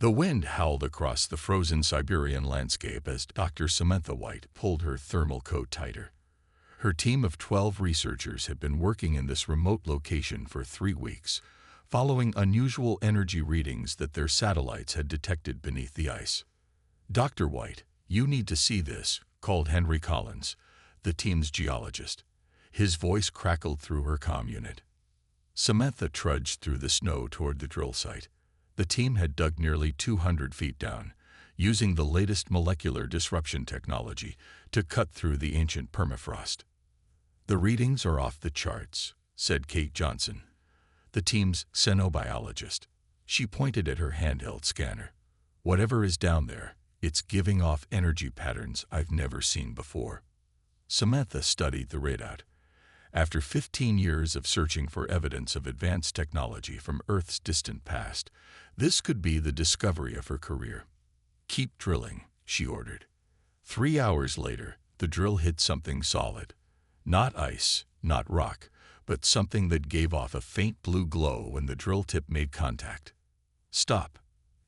The wind howled across the frozen Siberian landscape as Dr. Samantha White pulled her thermal coat tighter. Her team of 12 researchers had been working in this remote location for 3 weeks, following unusual energy readings that their satellites had detected beneath the ice. "Dr. White, you need to see this," called Henry Collins, the team's geologist. His voice crackled through her comm unit. Samantha trudged through the snow toward the drill site. The team had dug nearly 200 feet down, using the latest molecular disruption technology to cut through the ancient permafrost. "The readings are off the charts," said Kate Johnson, the team's xenobiologist. She pointed at her handheld scanner. "Whatever is down there, it's giving off energy patterns I've never seen before." Samantha studied the readout. After 15 years of searching for evidence of advanced technology from Earth's distant past, this could be the discovery of her career. "Keep drilling," she ordered. 3 hours later, the drill hit something solid. Not ice, not rock, but something that gave off a faint blue glow when the drill tip made contact. "Stop,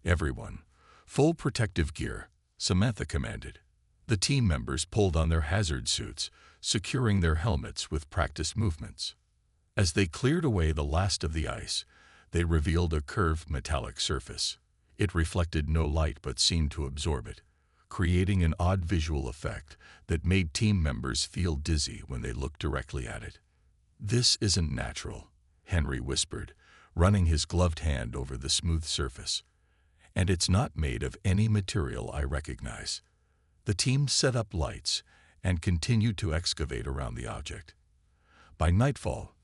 everyone. Full protective gear," Samantha commanded. The team members pulled on their hazard suits, securing their helmets with practiced movements. As they cleared away the last of the ice, they revealed a curved metallic surface. It reflected no light but seemed to absorb it, creating an odd visual effect that made team members feel dizzy when they looked directly at it. "This isn't natural," Henry whispered, running his gloved hand over the smooth surface. "And it's not made of any material I recognize." The team set up lights and continued to excavate around the object. By nightfall,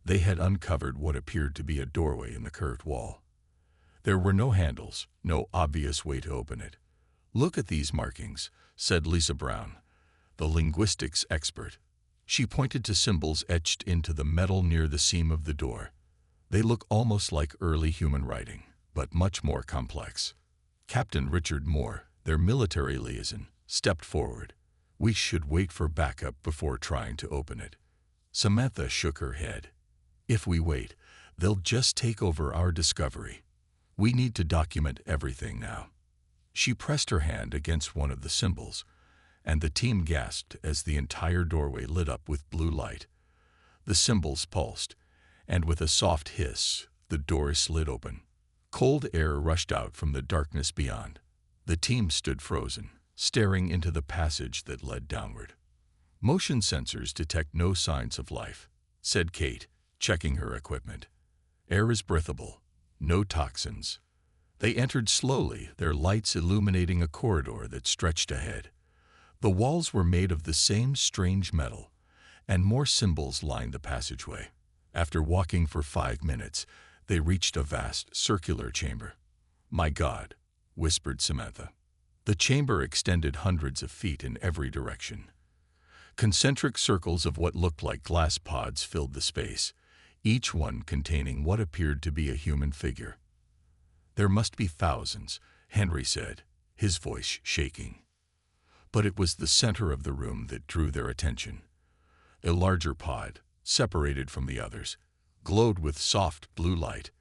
they had uncovered what appeared to be a doorway in the curved wall. There were no handles, no obvious way to open it. "Look at these markings," said Lisa Brown, the linguistics expert. She pointed to symbols etched into the metal near the seam of the door. "They look almost like early human writing, but much more complex." Captain Richard Moore, their military liaison, stepped forward. "We should wait for backup before trying to open it." Samantha shook her head. "If we wait, they'll just take over our discovery. We need to document everything now." She pressed her hand against one of the symbols, and the team gasped as the entire doorway lit up with blue light. The symbols pulsed, and with a soft hiss, the door slid open. Cold air rushed out from the darkness beyond. The team stood frozen, staring into the passage that led downward. "Motion sensors detect no signs of life," said Kate, checking her equipment. "Air is breathable, no toxins." They entered slowly, their lights illuminating a corridor that stretched ahead. The walls were made of the same strange metal, and more symbols lined the passageway. After walking for 5 minutes, they reached a vast, circular chamber. "My God," whispered Samantha. The chamber extended hundreds of feet in every direction. Concentric circles of what looked like glass pods filled the space, each one containing what appeared to be a human figure. "There must be thousands," Henry said, his voice shaking. But it was the center of the room that drew their attention. A larger pod, separated from the others, glowed with soft blue light.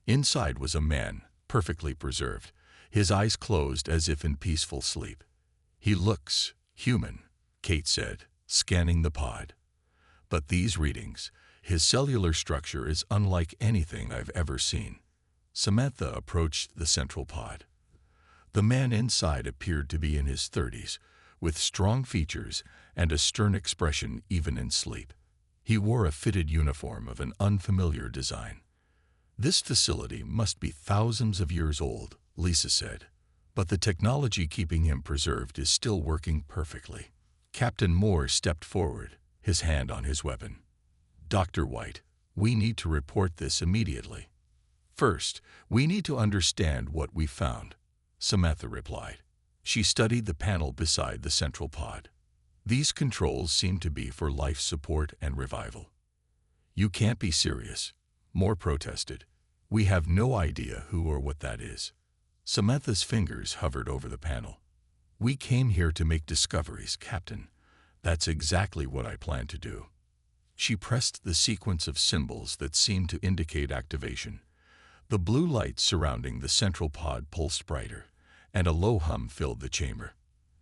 Inside was a man, perfectly preserved, his eyes closed as if in peaceful sleep. "He looks human," Kate said, scanning the pod. "But these readings, his cellular structure is unlike anything I've ever seen." Samantha approached the central pod. The man inside appeared to be in his 30s, with strong features and a stern expression even in sleep. He wore a fitted uniform of an unfamiliar design. "This facility must be thousands of years old," Lisa said, "but the technology keeping him preserved is still working perfectly." Captain Moore stepped forward, his hand on his weapon. "Dr. White, we need to report this immediately." "First, we need to understand what we found," Samantha replied. She studied the panel beside the central pod. "These controls seem to be for life support and revival." "You can't be serious," Moore protested. "We have no idea who or what that is." Samantha's fingers hovered over the panel. "We came here to make discoveries, Captain. That's exactly what I plan to do." She pressed the sequence of symbols that seemed to indicate activation. The blue light surrounding the central pod pulsed brighter, and a low hum filled the chamber.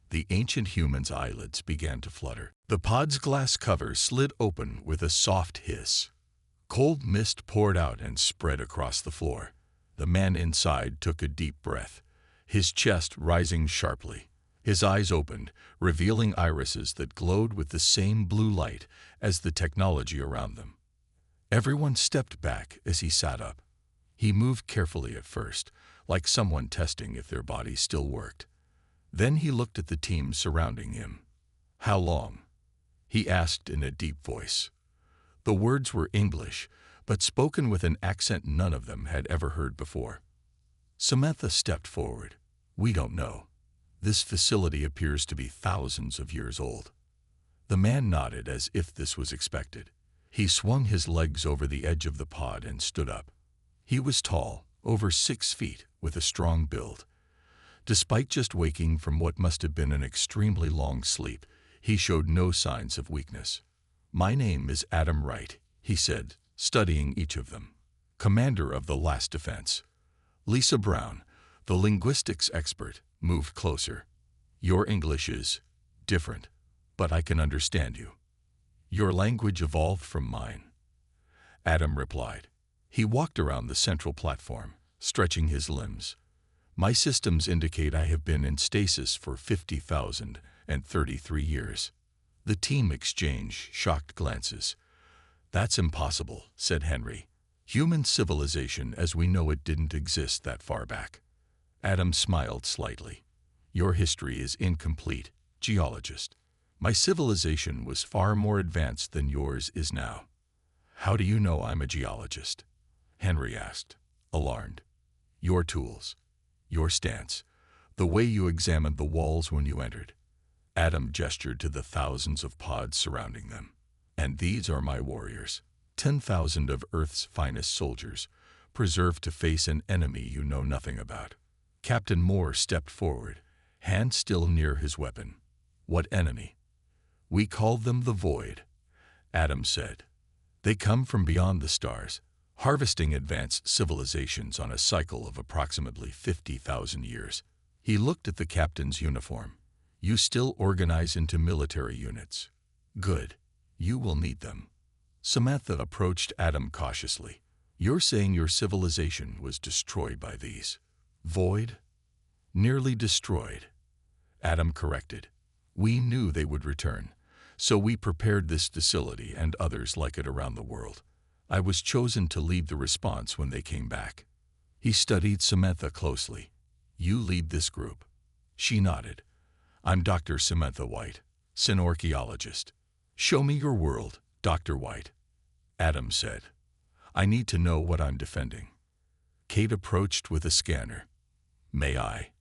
The ancient human's eyelids began to flutter. The pod's glass cover slid open with a soft hiss. Cold mist poured out and spread across the floor. The man inside took a deep breath, his chest rising sharply. His eyes opened, revealing irises that glowed with the same blue light as the technology around them. Everyone stepped back as he sat up. He moved carefully at first, like someone testing if their body still worked. Then he looked at the team surrounding him. "How long?" he asked in a deep voice. The words were English, but spoken with an accent none of them had ever heard before. Samantha stepped forward. "We don't know. This facility appears to be thousands of years old." The man nodded as if this was expected. He swung his legs over the edge of the pod and stood up. He was tall, over 6 feet, with a strong build. Despite just waking from what must have been an extremely long sleep, he showed no signs of weakness. "My name is Adam Wright," he said, studying each of them. "Commander of the Last Defense." Lisa Brown, the linguistics expert, moved closer. "Your English is different, but I can understand you." "Your language evolved from mine," Adam replied. He walked around the central platform, stretching his limbs. "My systems indicate I have been in stasis for 50,033 years. The team exchanged shocked glances. "That's impossible," said Henry. "Human civilization as we know it didn't exist that far back." Adam smiled slightly. "Your history is incomplete, geologist. My civilization was far more advanced than yours is now." "How do you know I'm a geologist?" Henry asked, alarmed. "Your tools, your stance, the way you examined the walls when you entered." Adam gestured to the thousands of pods surrounding them. "And these are my warriors, 10,000 of Earth's finest soldiers, preserved to face an enemy you know nothing about." Captain Moore stepped forward, hand still near his weapon. "What enemy?" "We called them the Void," Adam said. "They come from beyond the stars, harvesting advanced civilizations on a cycle of approximately 50,000 years." He looked at the captain's uniform. "You still organize into military units. Good. You will need them." Samantha approached Adam cautiously. "You're saying your civilization was destroyed by these Void?" "Nearly destroyed," Adam corrected. "We knew they would return, so we prepared this facility and others like it around the world. I was chosen to lead the response when they came back." He studied Samantha closely. "You lead this group?" She nodded. "I'm Dr. Samantha White, synorchaeologist." "Show me your world, Dr. White," Adam said. "I need to know what I'm defending." Kate approached with a scanner. "May I?"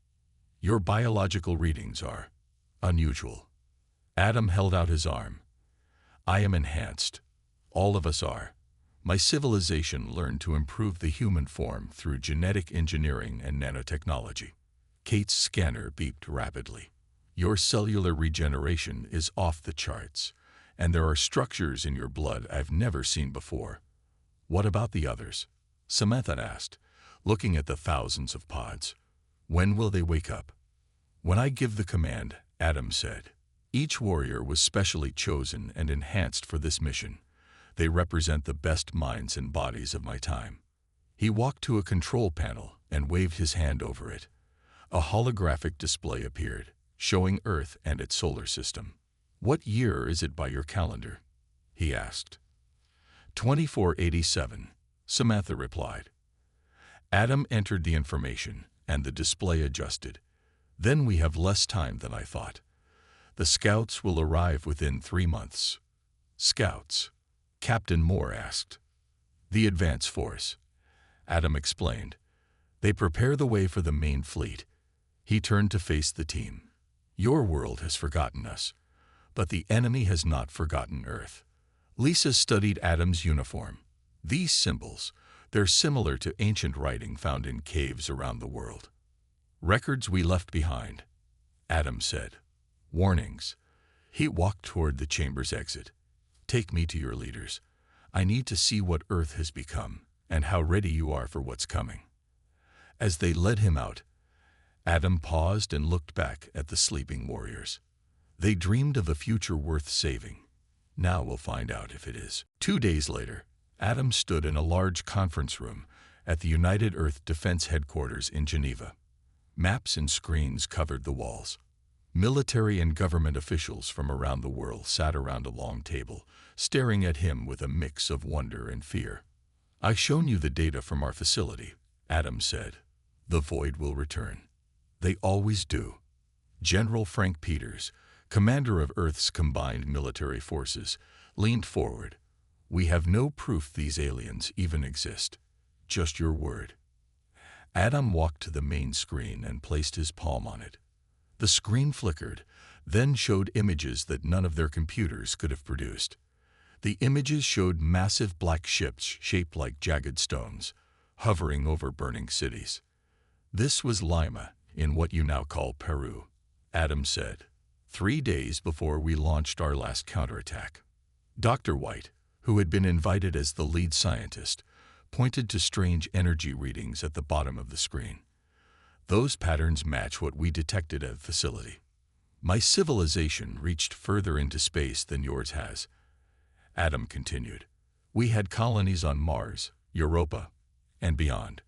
"Your biological readings are unusual." Adam held out his arm. "I am enhanced. All of us are. My civilization learned to improve the human form through genetic engineering and nanotechnology." Kate's scanner beeped rapidly. "Your cellular regeneration is off the charts, and there are structures in your blood I've never seen before." "What about the others?" Samantha asked, looking at the thousands of pods. "When will they wake up?" "When I give the command," Adam said. "Each warrior was specially chosen and enhanced for this mission. They represent the best minds and bodies of my time." He walked to a control panel and waved his hand over it. A holographic display appeared, showing Earth and its solar system. "What year is it by your calendar?" he asked. 2487, Samantha replied. Adam entered the information, and the display adjusted. "Then we have less time than I thought. The scouts will arrive within 3 months." "Scouts?" Captain Moore asked. "The advance force," Adam explained. "They prepare the way for the main fleet." He turned to face the team. "Your world has forgotten us, but the enemy has not forgotten Earth." Lisa studied Adam's uniform. "These symbols, they're similar to ancient writing found in caves around the world." "Records we left behind," Adam said. "Warnings." He walked toward the chamber's exit. "Take me to your leaders. I need to see what Earth has become." and how ready you are for what's coming." As they led him out, Adam paused and looked back at the sleeping warriors. They dreamed of a future worth saving. Now we'll find out if it is. 2 days later, Adam stood in a large conference room at the United Earth Defense Headquarters in Geneva. Maps and screens covered the walls. Military and government officials from around the world sat around a long table, staring at him with a mix of wonder and fear. "I've shown you the data from our facility," Adam said. "The void will return. They always do." General Frank Peters, commander of Earth's combined military forces, leaned forward. "We have no proof these aliens even exist. Just your word." Adam walked to the main screen and placed his palm on it. The screen flickered, then showed images that none of their computers could have produced. The images showed massive black ships shaped like jagged stones, hovering over burning cities. "This was Lima, in what you now call Peru," Adam said, 3 days before we launched our last counterattack. Dr. White, who had been invited as the lead scientist, pointed to strange energy readings at the bottom of the screen. "Those patterns match what we detected at the facility. My civilization reached further into space than yours has," Adam continued. "We had colonies on Mars, Europa, and beyond.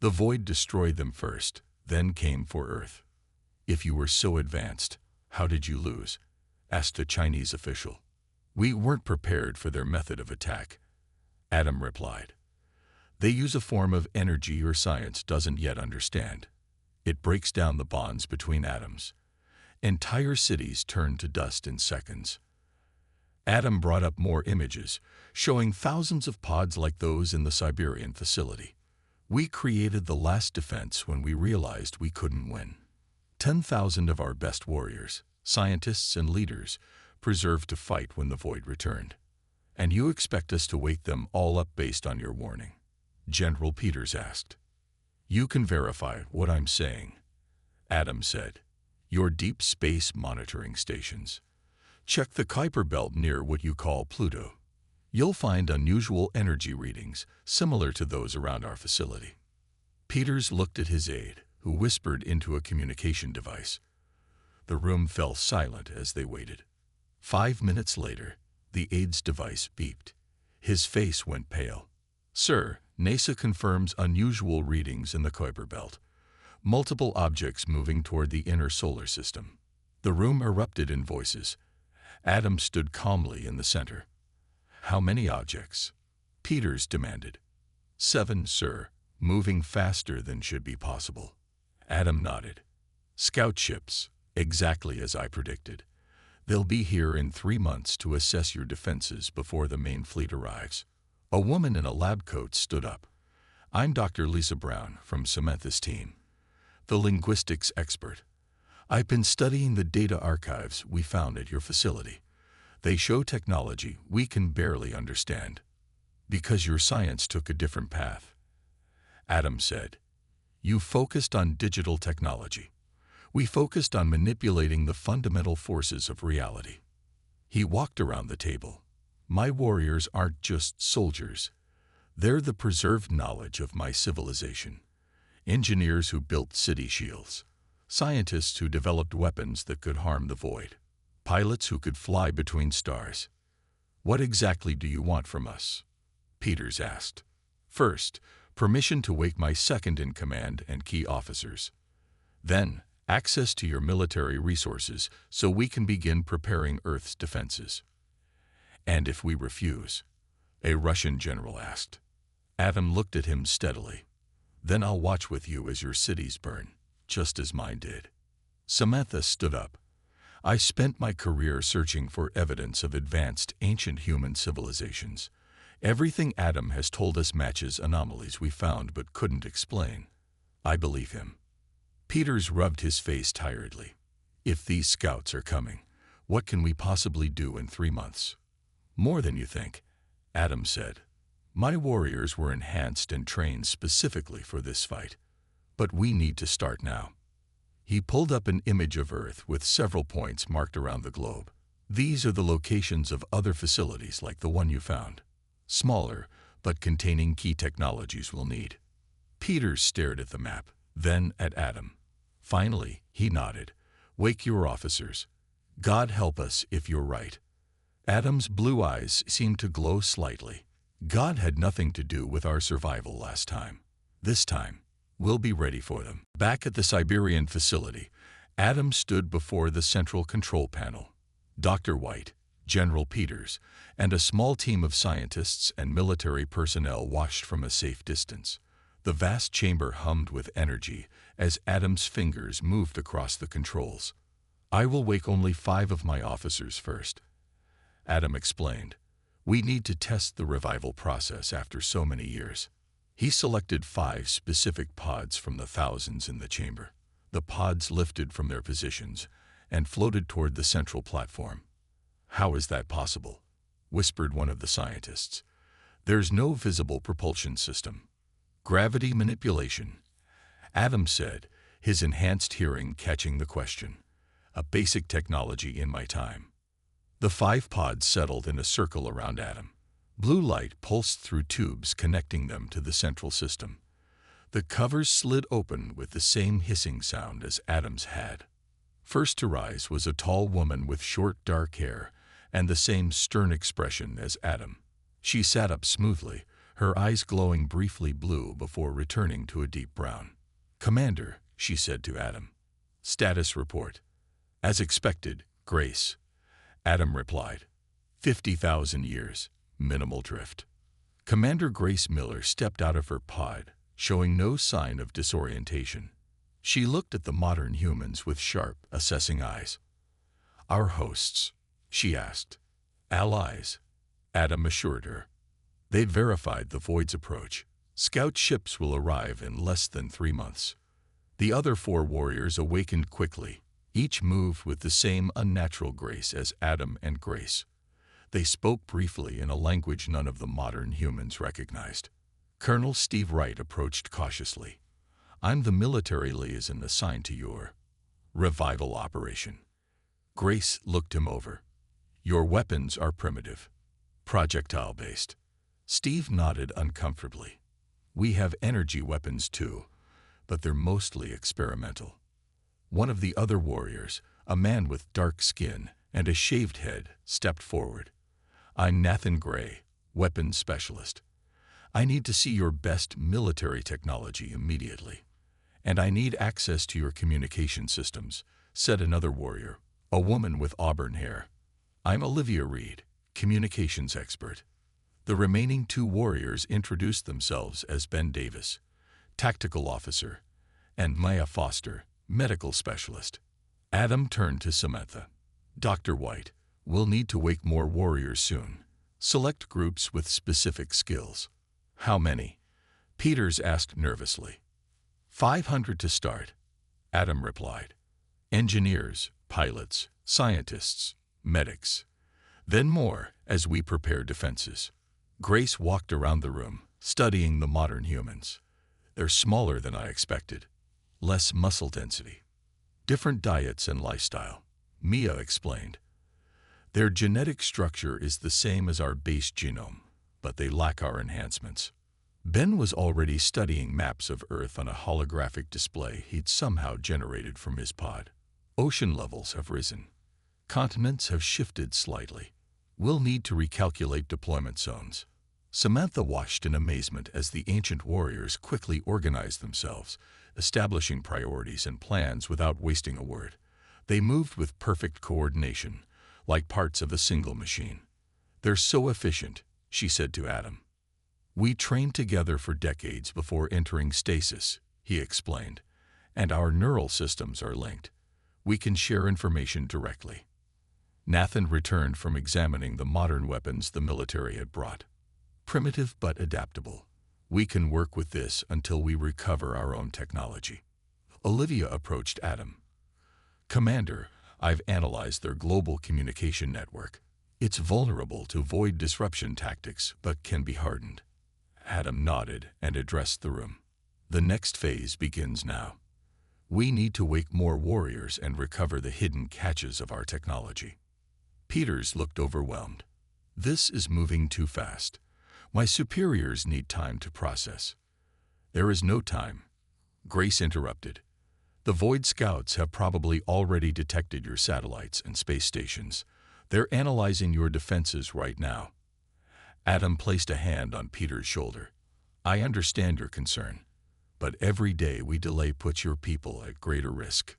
The void destroyed them first, then came for Earth." "If you were so advanced, how did you lose?" asked a Chinese official. "We weren't prepared for their method of attack," Adam replied. "They use a form of energy your science doesn't yet understand. It breaks down the bonds between atoms. Entire cities turn to dust in seconds." Adam brought up more images, showing thousands of pods like those in the Siberian facility. "We created the last defense when we realized we couldn't win. 10,000 of our best warriors, scientists and leaders, preserved to fight when the void returned. And you expect us to wake them all up based on your warning?" General Peters asked. "You can verify what I'm saying," Adam said. "Your deep space monitoring stations. Check the Kuiper belt near what you call Pluto. You'll find unusual energy readings similar to those around our facility." Peters looked at his aide, who whispered into a communication device. The room fell silent as they waited. 5 minutes later, the aide's device beeped. His face went pale. "Sir, NASA confirms unusual readings in the Kuiper belt. Multiple objects moving toward the inner solar system." The room erupted in voices. Adam stood calmly in the center. "How many objects?" Peters demanded. 7, sir, moving faster than should be possible." Adam nodded. "Scout ships, exactly as I predicted. They'll be here in 3 months to assess your defenses before the main fleet arrives." A woman in a lab coat stood up. "I'm Dr. Lisa Brown from Samantha's team, the linguistics expert. I've been studying the data archives we found at your facility. They show technology we can barely understand. Because your science took a different path," Adam said. "You focused on digital technology. We focused on manipulating the fundamental forces of reality." He walked around the table. "My warriors aren't just soldiers. They're the preserved knowledge of my civilization. Engineers who built city shields. Scientists who developed weapons that could harm the void. Pilots who could fly between stars." "What exactly do you want from us?" Peters asked. "First, permission to wake my second-in-command and key officers. Then, access to your military resources so we can begin preparing Earth's defenses." "And if we refuse?" a Russian general asked. Adam looked at him steadily. "Then I'll watch with you as your cities burn, just as mine did." Samantha stood up. "I spent my career searching for evidence of advanced ancient human civilizations. Everything Adam has told us matches anomalies we found but couldn't explain. I believe him." Peters rubbed his face tiredly. "If these scouts are coming, what can we possibly do in 3 months?" "More than you think," Adam said. "My warriors were enhanced and trained specifically for this fight. But we need to start now." He pulled up an image of Earth with several points marked around the globe. "These are the locations of other facilities like the one you found. Smaller, but containing key technologies we'll need. Peters stared at the map, then at Adam. Finally, he nodded. Wake your officers. God help us if you're right. Adam's blue eyes seemed to glow slightly. God had nothing to do with our survival last time. This time, we'll be ready for them. Back at the Siberian facility, Adam stood before the central control panel. Dr. White, General Peters, and a small team of scientists and military personnel watched from a safe distance. The vast chamber hummed with energy as Adam's fingers moved across the controls. I will wake only 5 of my officers first, Adam explained. We need to test the revival process after so many years. He selected 5 specific pods from the thousands in the chamber. The pods lifted from their positions and floated toward the central platform. How is that possible? Whispered one of the scientists. There's no visible propulsion system. Gravity manipulation, Adam said, his enhanced hearing catching the question. A basic technology in my time. The 5 pods settled in a circle around Adam. Blue light pulsed through tubes connecting them to the central system. The covers slid open with the same hissing sound as Adam's had. First to rise was a tall woman with short dark hair and the same stern expression as Adam. She sat up smoothly, her eyes glowing briefly blue before returning to a deep brown. Commander, she said to Adam. Status report. As expected, Grace. Adam replied. 50,000 years, minimal drift. Commander Grace Miller stepped out of her pod, showing no sign of disorientation. She looked at the modern humans with sharp, assessing eyes. Our hosts, she asked. Allies, Adam assured her. They'd verified the Void's approach. Scout ships will arrive in less than 3 months. The other 4 warriors awakened quickly. Each moved with the same unnatural grace as Adam and Grace. They spoke briefly in a language none of the modern humans recognized. Colonel Steve Wright approached cautiously. I'm the military liaison assigned to your revival operation. Grace looked him over. Your weapons are primitive, projectile-based. Steve nodded uncomfortably. We have energy weapons too, but they're mostly experimental. One of the other warriors, a man with dark skin and a shaved head, stepped forward. I'm Nathan Gray, weapons specialist. I need to see your best military technology immediately. And I need access to your communication systems, said another warrior, a woman with auburn hair. I'm Olivia Reed, communications expert. The remaining 2 warriors introduced themselves as Ben Davis, tactical officer, and Maya Foster, medical specialist. Adam turned to Samantha. Dr. White, we'll need to wake more warriors soon. Select groups with specific skills. How many? Peters asked nervously. 500 to start, Adam replied. Engineers, pilots, scientists, medics. Then more as we prepare defenses. Grace walked around the room, studying the modern humans. They're smaller than I expected. Less muscle density. Different diets and lifestyle, Mia explained. Their genetic structure is the same as our base genome, but they lack our enhancements. Ben was already studying maps of Earth on a holographic display he'd somehow generated from his pod. Ocean levels have risen. Continents have shifted slightly. We'll need to recalculate deployment zones. Samantha watched in amazement as the ancient warriors quickly organized themselves, establishing priorities and plans without wasting a word. They moved with perfect coordination, like parts of a single machine. They're so efficient, she said to Adam. We trained together for decades before entering stasis, he explained, and our neural systems are linked. We can share information directly. Nathan returned from examining the modern weapons the military had brought. Primitive but adaptable. We can work with this until we recover our own technology. Olivia approached Adam. Commander, I've analyzed their global communication network. It's vulnerable to void disruption tactics, but can be hardened. Adam nodded and addressed the room. The next phase begins now. We need to wake more warriors and recover the hidden catches of our technology. Peters looked overwhelmed. This is moving too fast. My superiors need time to process. There is no time, Grace interrupted. The Void Scouts have probably already detected your satellites and space stations. They're analyzing your defenses right now. Adam placed a hand on Peter's shoulder. I understand your concern, but every day we delay puts your people at greater risk.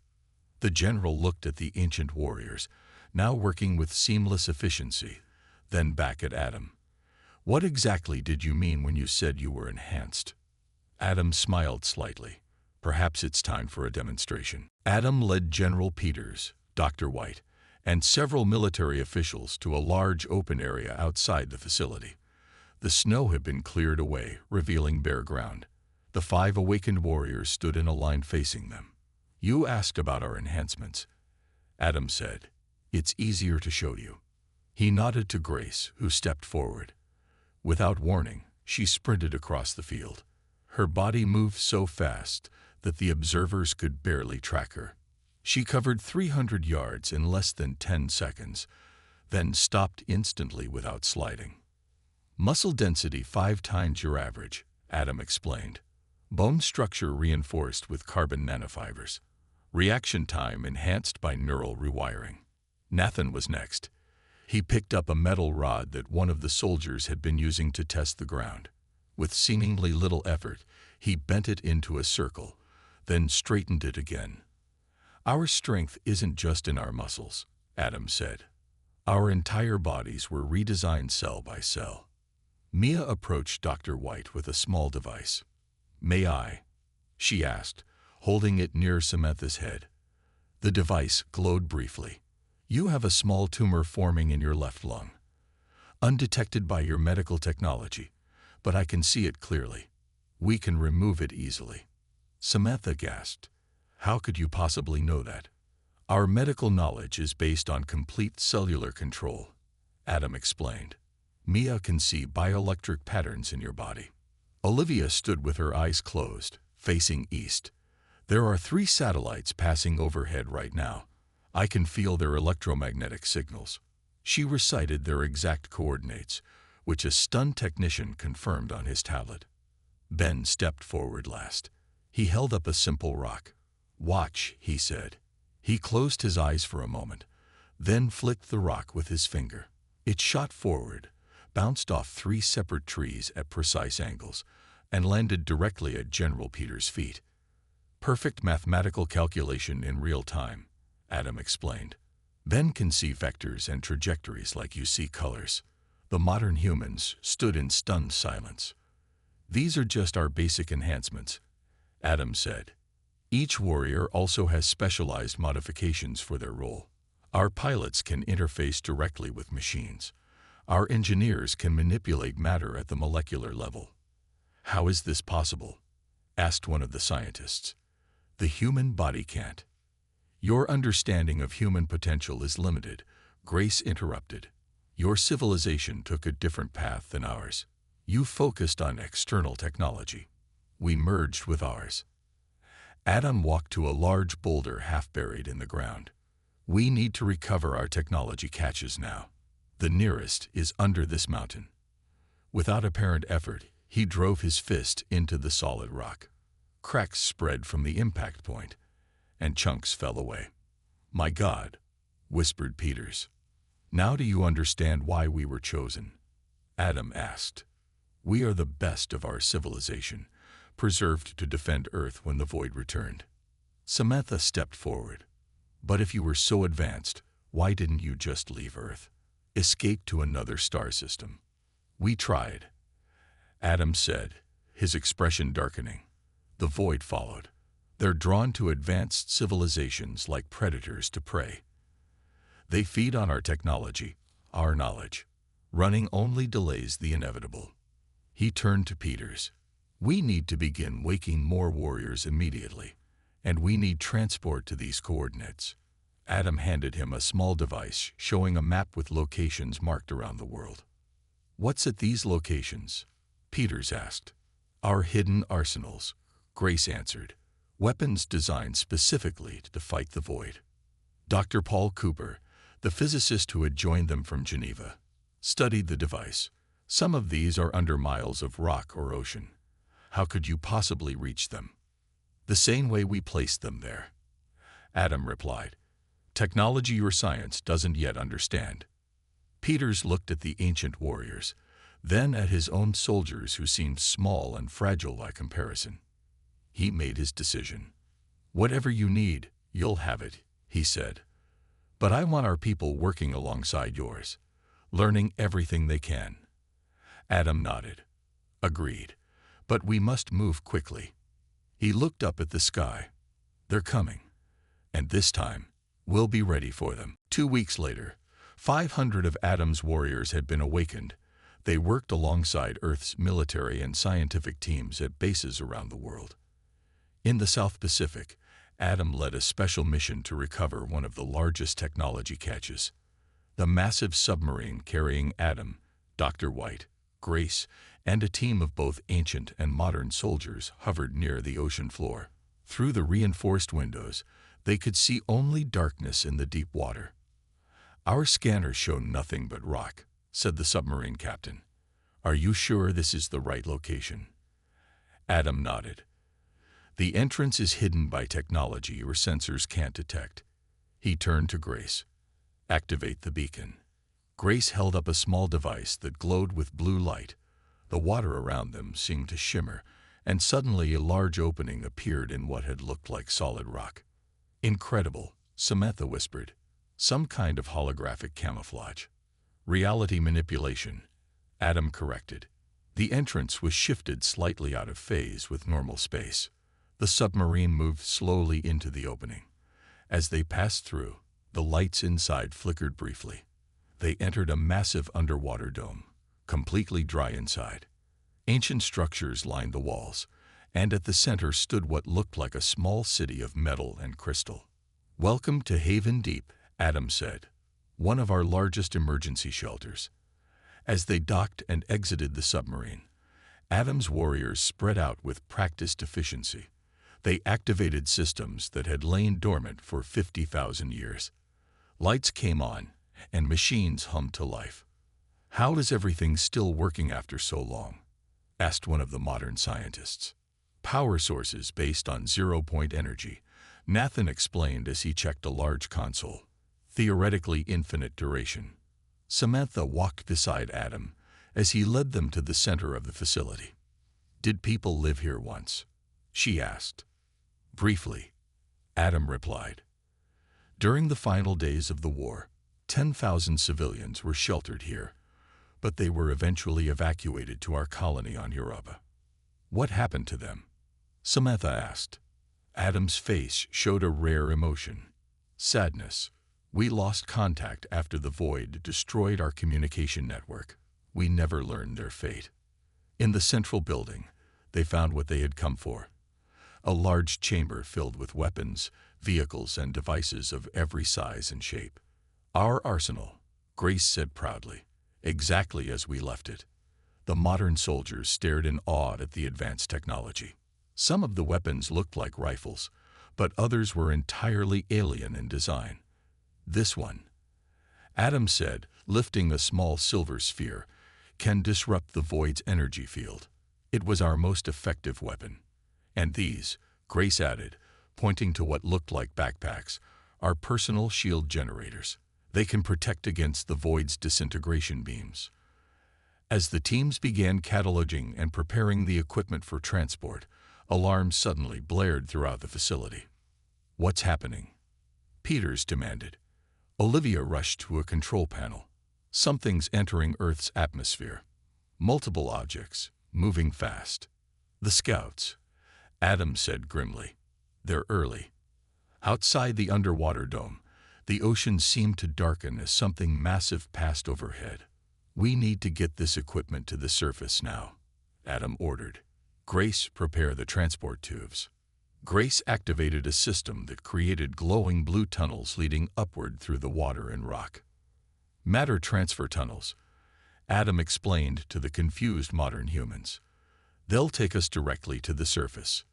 The general looked at the ancient warriors, now working with seamless efficiency, then back at Adam. What exactly did you mean when you said you were enhanced? Adam smiled slightly. Perhaps it's time for a demonstration. Adam led General Peters, Dr. White, and several military officials to a large open area outside the facility. The snow had been cleared away, revealing bare ground. The 5 awakened warriors stood in a line facing them. You asked about our enhancements. Adam said, It's easier to show you. He nodded to Grace, who stepped forward. Without warning, she sprinted across the field. Her body moved so fast that the observers could barely track her. She covered 300 yards in less than 10 seconds, then stopped instantly without sliding. Muscle density 5 times your average, Adam explained. Bone structure reinforced with carbon nanofibers. Reaction time enhanced by neural rewiring. Nathan was next. He picked up a metal rod that one of the soldiers had been using to test the ground. With seemingly little effort, he bent it into a circle, then straightened it again. Our strength isn't just in our muscles, Adam said. Our entire bodies were redesigned cell by cell. Mia approached Dr. White with a small device. May I? She asked, holding it near Samantha's head. The device glowed briefly. You have a small tumor forming in your left lung. Undetected by your medical technology, but I can see it clearly. We can remove it easily. Samantha gasped. How could you possibly know that? Our medical knowledge is based on complete cellular control, Adam explained. Mia can see bioelectric patterns in your body. Olivia stood with her eyes closed, facing east. There are 3 satellites passing overhead right now. I can feel their electromagnetic signals. She recited their exact coordinates, which a stunned technician confirmed on his tablet. Ben stepped forward last. He held up a simple rock. Watch, he said. He closed his eyes for a moment, then flicked the rock with his finger. It shot forward, bounced off 3 separate trees at precise angles, and landed directly at General Peters' feet. Perfect mathematical calculation in real time, Adam explained. Ben can see vectors and trajectories like you see colors. The modern humans stood in stunned silence. These are just our basic enhancements, Adam said. Each warrior also has specialized modifications for their role. Our pilots can interface directly with machines. Our engineers can manipulate matter at the molecular level. How is this possible? Asked one of the scientists. The human body can't. Your understanding of human potential is limited, Grace interrupted. Your civilization took a different path than ours. You focused on external technology. We merged with ours. Adam walked to a large boulder half buried in the ground. We need to recover our technology caches now. The nearest is under this mountain. Without apparent effort, he drove his fist into the solid rock. Cracks spread from the impact point, and chunks fell away. My God, whispered Peters. Now do you understand why we were chosen? Adam asked. We are the best of our civilization, preserved to defend Earth when the Void returned. Samantha stepped forward. But if you were so advanced, why didn't you just leave Earth? Escape to another star system. We tried, Adam said, his expression darkening. The Void followed. They're drawn to advanced civilizations like predators to prey. They feed on our technology, our knowledge. Running only delays the inevitable. He turned to Peters. We need to begin waking more warriors immediately, and we need transport to these coordinates. Adam handed him a small device showing a map with locations marked around the world. What's at these locations? Peters asked. Our hidden arsenals, Grace answered. Weapons designed specifically to fight the Void. Dr. Paul Cooper, the physicist who had joined them from Geneva, studied the device, Some of these are under miles of rock or ocean. How could you possibly reach them? The same way we placed them there. Adam replied. Technology or science doesn't yet understand. Peters looked at the ancient warriors, then at his own soldiers who seemed small and fragile by comparison. He made his decision. Whatever you need, you'll have it, he said. But I want our people working alongside yours, learning everything they can. Adam nodded. Agreed. But we must move quickly. He looked up at the sky. They're coming. And this time, we'll be ready for them. 2 weeks later, 500 of Adam's warriors had been awakened. They worked alongside Earth's military and scientific teams at bases around the world. In the South Pacific, Adam led a special mission to recover one of the largest technology catches. The massive submarine carrying Adam, Dr. White, Grace, and a team of both ancient and modern soldiers hovered near the ocean floor. Through the reinforced windows, they could see only darkness in the deep water. Our scanners show nothing but rock, said the submarine captain. Are you sure this is the right location? Adam nodded. The entrance is hidden by technology your sensors can't detect. He turned to Grace. Activate the beacon. Grace held up a small device that glowed with blue light. The water around them seemed to shimmer, and suddenly a large opening appeared in what had looked like solid rock. Incredible, Samantha whispered. Some kind of holographic camouflage. Reality manipulation, Adam corrected. The entrance was shifted slightly out of phase with normal space. The submarine moved slowly into the opening. As they passed through, the lights inside flickered briefly. They entered a massive underwater dome, completely dry inside. Ancient structures lined the walls, and at the center stood what looked like a small city of metal and crystal. Welcome to Haven Deep, Adam said, one of our largest emergency shelters. As they docked and exited the submarine, Adam's warriors spread out with practiced efficiency. They activated systems that had lain dormant for 50,000 years. Lights came on, and machines hummed to life. How is everything still working after so long? Asked one of the modern scientists. Power sources based on zero-point energy, Nathan explained as he checked a large console. Theoretically infinite duration. Samantha walked beside Adam as he led them to the center of the facility. Did people live here once? She asked. Briefly, Adam replied. During the final days of the war, 10,000 civilians were sheltered here, but they were eventually evacuated to our colony on Europa. What happened to them? Samantha asked. Adam's face showed a rare emotion. Sadness. We lost contact after the void destroyed our communication network. We never learned their fate. In the central building, they found what they had come for. A large chamber filled with weapons, vehicles, and devices of every size and shape. Our arsenal, Grace said proudly, exactly as we left it. The modern soldiers stared in awe at the advanced technology. Some of the weapons looked like rifles, but others were entirely alien in design. This one, Adam said, lifting a small silver sphere, can disrupt the void's energy field. It was our most effective weapon. And these, Grace added, pointing to what looked like backpacks, are personal shield generators. They can protect against the void's disintegration beams. As the teams began cataloging and preparing the equipment for transport, alarms suddenly blared throughout the facility. What's happening? Peters demanded. Olivia rushed to a control panel. Something's entering Earth's atmosphere. Multiple objects, moving fast. The scouts, Adam said grimly. They're early. Outside the underwater dome, the ocean seemed to darken as something massive passed overhead. We need to get this equipment to the surface now, Adam ordered. Grace, prepare the transport tubes. Grace activated a system that created glowing blue tunnels leading upward through the water and rock. Matter transfer tunnels, Adam explained to the confused modern humans. They'll take us directly to the surface.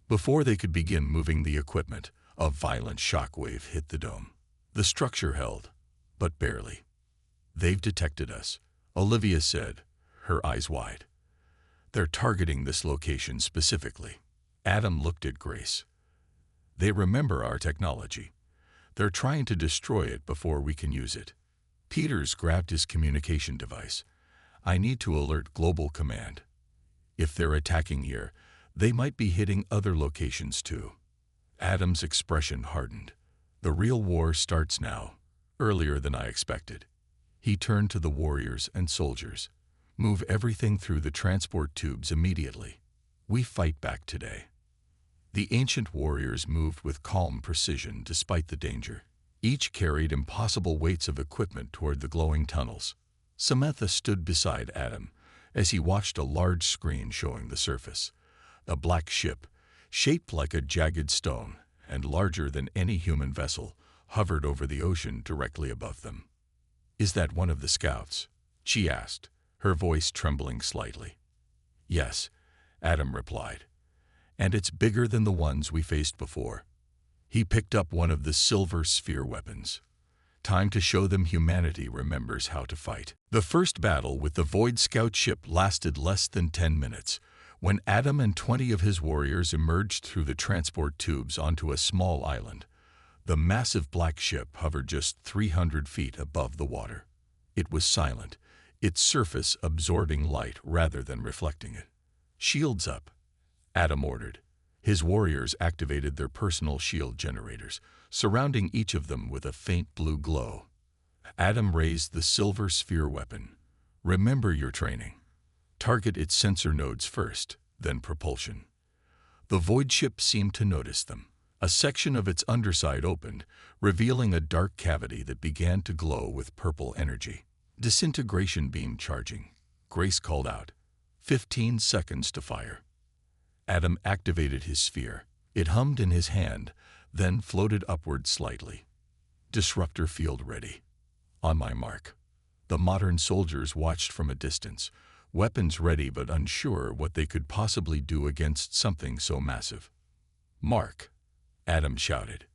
Before they could begin moving the equipment, a violent shockwave hit the dome. The structure held, but barely. They've detected us, Olivia said, her eyes wide. "They're targeting this location specifically." Adam looked at Grace. "They remember our technology. They're trying to destroy it before we can use it." Peters grabbed his communication device. "I need to alert Global Command. If they're attacking here, they might be hitting other locations too." Adam's expression hardened. "The real war starts now, earlier than I expected." He turned to the warriors and soldiers. "Move everything through the transport tubes immediately. We fight back today." The ancient warriors moved with calm precision despite the danger. Each carried impossible weights of equipment toward the glowing tunnels. Samantha stood beside Adam as he watched a large screen showing the surface. A black ship, shaped like a jagged stone and larger than any human vessel, hovered over the ocean directly above them. "Is that one of the scouts?" she asked, her voice trembling slightly. "Yes," Adam replied. "And it's bigger than the ones we faced before." He picked up one of the silver sphere weapons. "Time to show them humanity remembers how to fight." The first battle with the Void Scout ship lasted less than 10 minutes, when Adam and 20 of his warriors emerged through the transport tubes onto a small island. The massive black ship hovered just 300 feet above the water. It was silent, its surface absorbing light rather than reflecting it. "Shields up," Adam ordered. His warriors activated their personal shield generators, surrounding each of them with a faint blue glow. Adam raised the silver sphere weapon. "Remember your training. Target its sensor nodes first, then propulsion." The void ship seemed to notice them. A section of its underside opened, revealing a dark cavity that began to glow with purple energy. "Disintegration beam charging," Grace called out. 15 seconds to fire." Adam activated his sphere. It hummed in his hand, then floated upward slightly. "Disruptor field ready." "On my mark." The modern soldiers watched from a distance, weapons ready but unsure what they could possibly do against something so massive. "Mark," Adam shouted.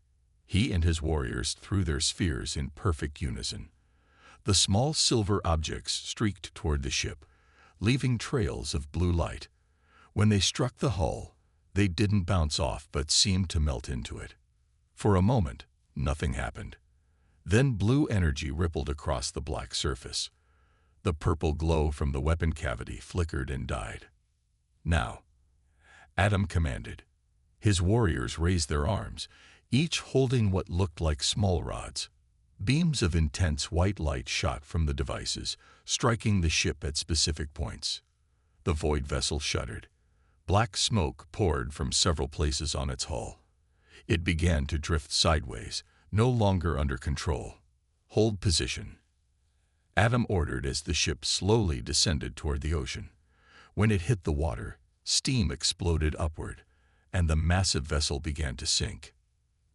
He and his warriors threw their spheres in perfect unison. The small silver objects streaked toward the ship, leaving trails of blue light. When they struck the hull, they didn't bounce off but seemed to melt into it. For a moment, nothing happened. Then blue energy rippled across the black surface. The purple glow from the weapon cavity flickered and died. "Now," Adam commanded. His warriors raised their arms, each holding what looked like small rods. Beams of intense white light shot from the devices, striking the ship at specific points. The void vessel shuddered. Black smoke poured from several places on its hull. It began to drift sideways, no longer under control. "Hold position," Adam ordered as the ship slowly descended toward the ocean. When it hit the water, steam exploded upward, and the massive vessel began to sink.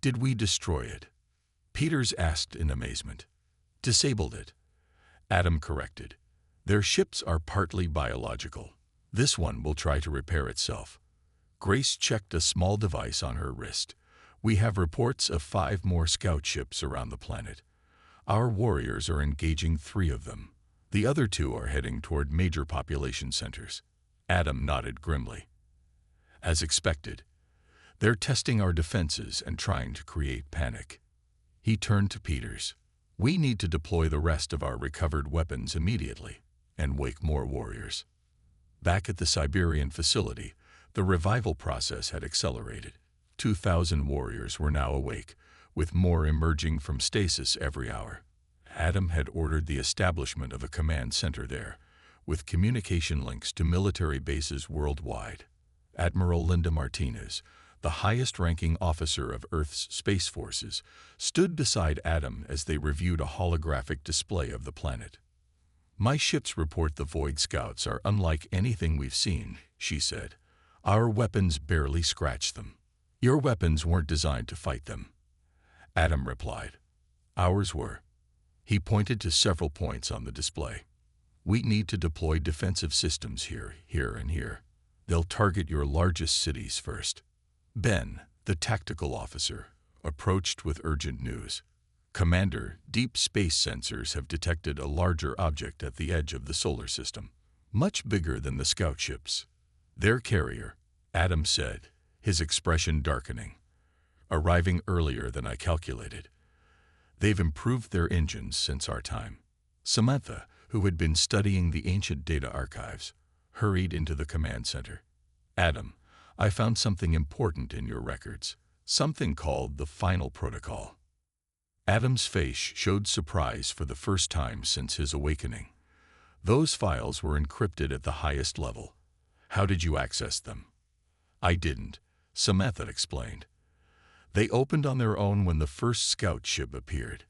"Did we destroy it?" Peters asked in amazement. "Disabled it," Adam corrected. "Their ships are partly biological. This one will try to repair itself." Grace checked a small device on her wrist. "We have reports of 5 more scout ships around the planet. Our warriors are engaging 3 of them. The other 2 are heading toward major population centers." Adam nodded grimly. "As expected. They're testing our defenses and trying to create panic." He turned to Peters. "We need to deploy the rest of our recovered weapons immediately and wake more warriors." Back at the Siberian facility, the revival process had accelerated. 2,000 warriors were now awake, with more emerging from stasis every hour. Adam had ordered the establishment of a command center there, with communication links to military bases worldwide. Admiral Linda Martinez, the highest-ranking officer of Earth's space forces, stood beside Adam as they reviewed a holographic display of the planet. "My ships report the Void Scouts are unlike anything we've seen," she said. "Our weapons barely scratch them." "Your weapons weren't designed to fight them," Adam replied. "Ours were." He pointed to several points on the display. "We need to deploy defensive systems here, and here. They'll target your largest cities first." Ben, the tactical officer, approached with urgent news. "Commander, deep space sensors have detected a larger object at the edge of the solar system." much bigger than the scout ships. Their carrier, Adam said, his expression darkening. Arriving earlier than I calculated. They've improved their engines since our time. Samantha, who had been studying the ancient data archives, hurried into the command center. Adam, I found something important in your records, something called the Final Protocol. Adam's face showed surprise for the first time since his awakening. Those files were encrypted at the highest level. How did you access them? I didn't, Samantha explained. They opened on their own when the first scout ship appeared.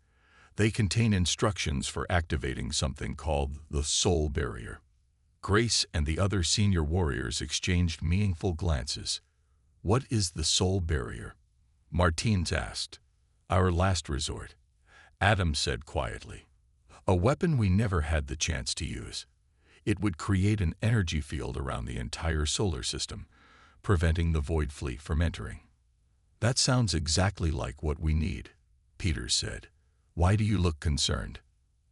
They contain instructions for activating something called the Soul Barrier. Grace and the other senior warriors exchanged meaningful glances. What is the Soul Barrier? Martins asked. Our last resort, Adam said quietly. A weapon we never had the chance to use. It would create an energy field around the entire solar system, preventing the Void Fleet from entering. That sounds exactly like what we need, Peters said. Why do you look concerned?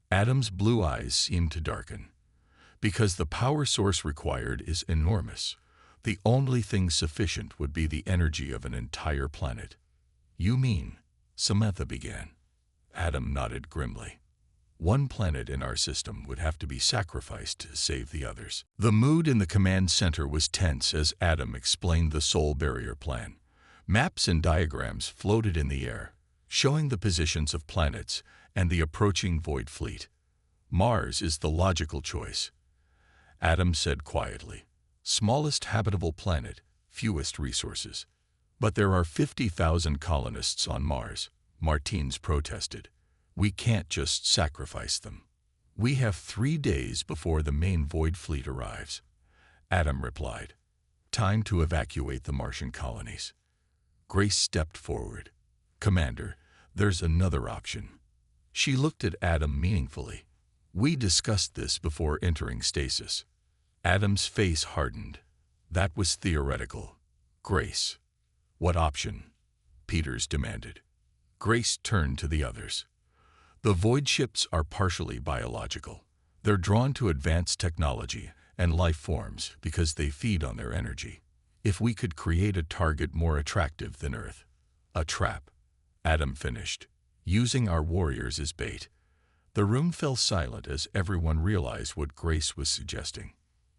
Adam's blue eyes seemed to darken. Because the power source required is enormous. The only thing sufficient would be the energy of an entire planet. You mean? Samantha began. Adam nodded grimly. One planet in our system would have to be sacrificed to save the others. The mood in the command center was tense as Adam explained the Soul Barrier plan. Maps and diagrams floated in the air, showing the positions of planets and the approaching Void Fleet. Mars is the logical choice, Adam said quietly. Smallest habitable planet, fewest resources. But there are 50,000 colonists on Mars, Martins protested. We can't just sacrifice them. We have 3 days before the main Void Fleet arrives, Adam replied. Time to evacuate the Martian colonies. Grace stepped forward. Commander, there's another option. She looked at Adam meaningfully. We discussed this before entering stasis. Adam's face hardened. That was theoretical. Grace. What option? Peters demanded. Grace turned to the others. The void ships are partially biological. They're drawn to advanced technology and life forms because they feed on their energy. If we could create a target more attractive than Earth. A trap, Adam finished, using our warriors as bait. The room fell silent as everyone realized what Grace was suggesting.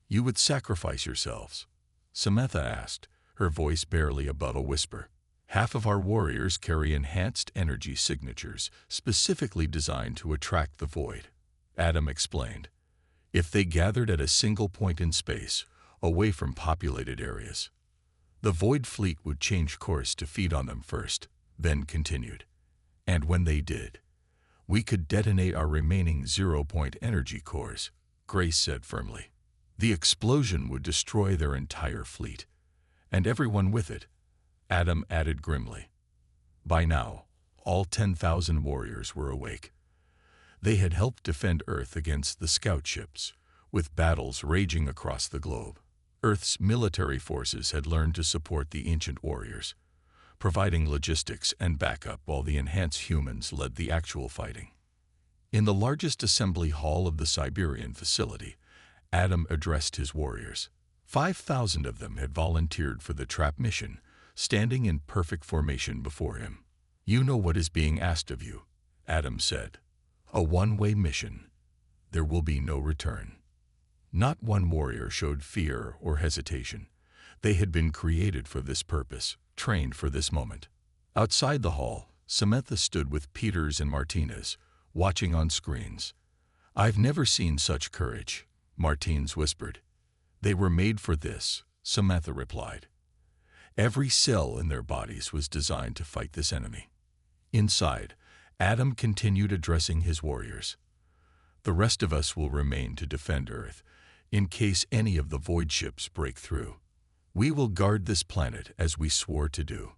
You would sacrifice yourselves? Samantha asked, her voice barely above a whisper. Half of our warriors carry enhanced energy signatures specifically designed to attract the void, Adam explained. If they gathered at a single point in space, away from populated areas, the Void Fleet would change course to feed on them first, then continued. And when they did, we could detonate our remaining zero-point energy cores, Grace said firmly. The explosion would destroy their entire fleet, and everyone with it, Adam added grimly. By now, all 10,000 warriors were awake. They had helped defend Earth against the scout ships, with battles raging across the globe. Earth's military forces had learned to support the ancient warriors, providing logistics and backup while the enhanced humans led the actual fighting. In the largest assembly hall of the Siberian facility, Adam addressed his warriors. 5,000 of them had volunteered for the trap mission, standing in perfect formation before him. You know what is being asked of you, Adam said. A one-way mission. There will be no return. Not one warrior showed fear or hesitation. They had been created for this purpose, trained for this moment. Outside the hall, Samantha stood with Peters and Martinez, watching on screens. I've never seen such courage, Martins whispered. They were made for this, Samantha replied. Every cell in their bodies was designed to fight this enemy. Inside, Adam continued addressing his warriors. The rest of us will remain to defend Earth, in case any of the void ships break through. We will guard this planet as we swore to do.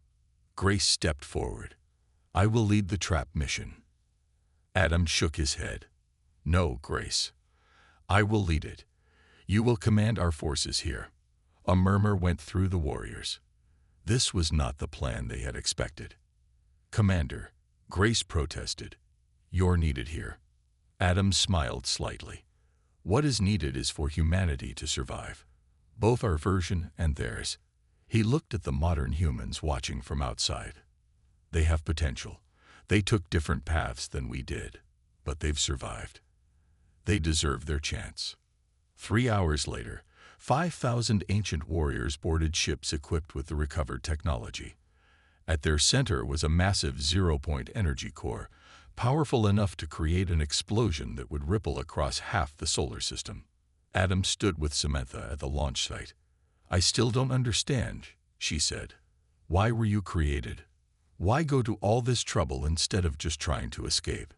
Grace stepped forward. I will lead the trap mission. Adam shook his head. No, Grace. I will lead it. You will command our forces here. A murmur went through the warriors. This was not the plan they had expected. Commander, Grace protested. You're needed here. Adam smiled slightly. What is needed is for humanity to survive, both our version and theirs. He looked at the modern humans watching from outside. They have potential. They took different paths than we did, but they've survived. They deserve their chance. 3 hours later, 5,000 ancient warriors boarded ships equipped with the recovered technology. At their center was a massive zero-point energy core, powerful enough to create an explosion that would ripple across half the solar system. Adam stood with Samantha at the launch site. "I still don't understand," she said. "Why were you created? Why go to all this trouble instead of just trying to escape?"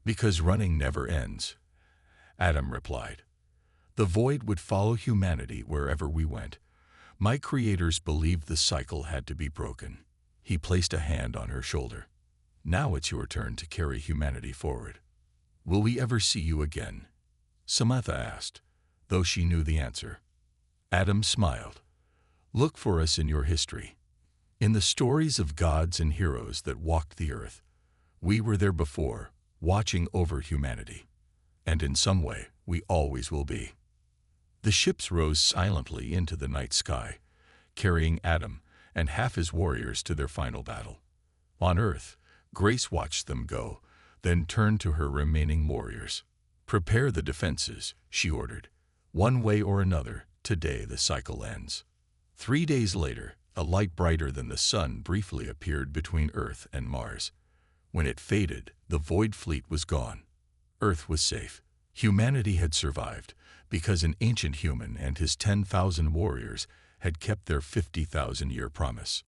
"Because running never ends," Adam replied. "The void would follow humanity wherever we went. My creators believed the cycle had to be broken." He placed a hand on her shoulder. "Now it's your turn to carry humanity forward." "Will we ever see you again?" Samantha asked, though she knew the answer. Adam smiled. "Look for us in your history. In the stories of gods and heroes that walked the earth. We were there before, watching over humanity. And in some way, we always will be." The ships rose silently into the night sky, carrying Adam and half his warriors to their final battle. On Earth, Grace watched them go, then turned to her remaining warriors. "Prepare the defenses," she ordered. "One way or another, today the cycle ends." 3 days later, a light brighter than the sun briefly appeared between Earth and Mars. When it faded, the Void Fleet was gone. Earth was safe. Humanity had survived because an ancient human and his 10,000 warriors had kept their 50,000-year promise.